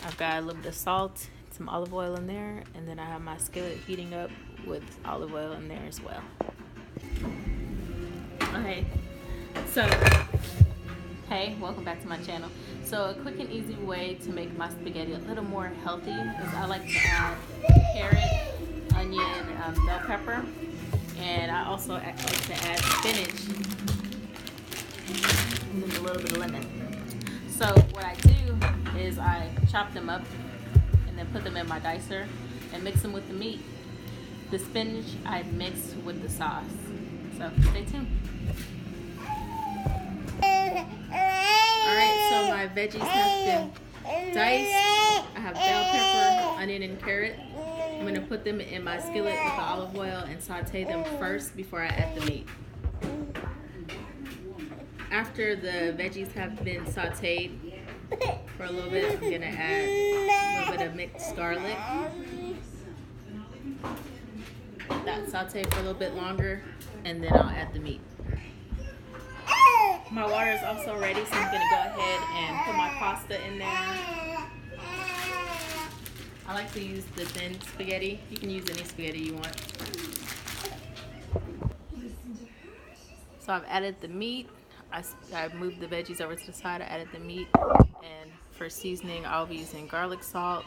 I've got a little bit of salt, some olive oil in there, and then I have my skillet heating up with olive oil in there as well. Okay, so hey, welcome back to my channel. So a quick and easy way to make my spaghetti a little more healthy is I like to add carrot, onion, bell pepper, and I also like to add spinach and then a little bit of lemon. So what I do is I chop them up and then put them in my dicer and mix them with the meat. The spinach I mix with the sauce. So stay tuned. Alright, so my veggies have been diced. I have bell pepper, onion, and carrot. I'm going to put them in my skillet with the olive oil and saute them first before I add the meat. After the veggies have been sauteed for a little bit, I'm going to add a little bit of mixed garlic. Let that saute for a little bit longer, and then I'll add the meat. My water is also ready, so I'm going to go ahead and put my pasta in there. I like to use the thin spaghetti. You can use any spaghetti you want. So I've added the meat. I moved the veggies over to the side. I added the meat. And for seasoning, I'll be using garlic salt,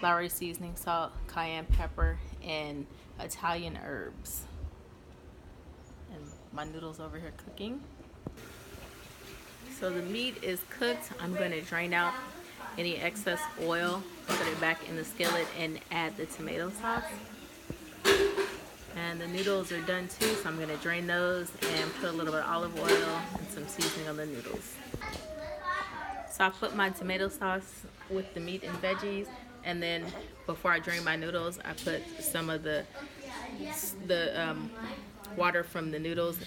Lowry seasoning salt, cayenne pepper, and Italian herbs. And my noodles over here cooking. So the meat is cooked. I'm going to drain out any excess oil, put it back in the skillet, and add the tomato sauce. And the noodles are done too, so I'm going to drain those and put a little bit of olive oil and some seasoning on the noodles. So I put my tomato sauce with the meat and veggies, and then before I drain my noodles, I put some of the water from the noodles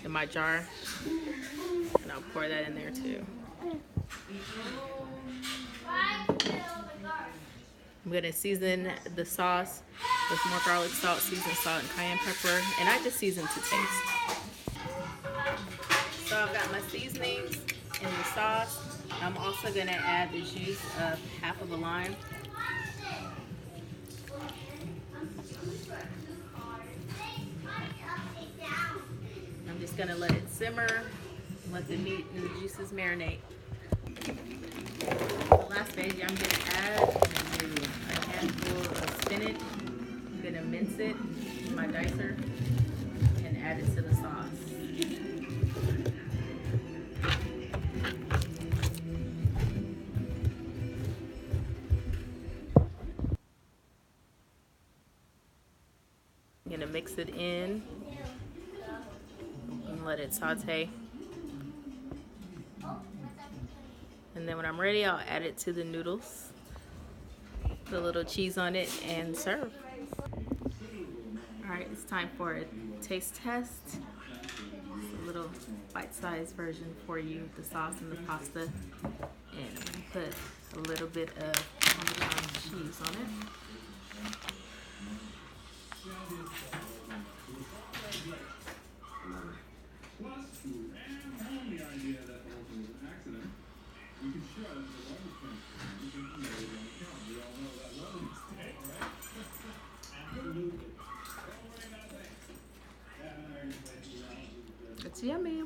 in my jar, and I'll pour that in there too. I'm going to season the sauce with more garlic salt, seasoned salt, and cayenne pepper, and I just season to taste. So I've got my seasonings and the sauce. I'm also going to add the juice of half of a lime. I'm just going to let it simmer, let the meat and the juices marinate. The last veggie I'm going to add is a handful of spinach. I'm going to mince it in my dicer and add it to the sauce. I'm going to mix it in and let it saute. And then when I'm ready, I'll add it to the noodles, put a little cheese on it, and serve. Alright, it's time for a taste test. It's a little bite-sized version for you, the sauce and the pasta. And put a little bit of Parmesan cheese on it. It's yummy.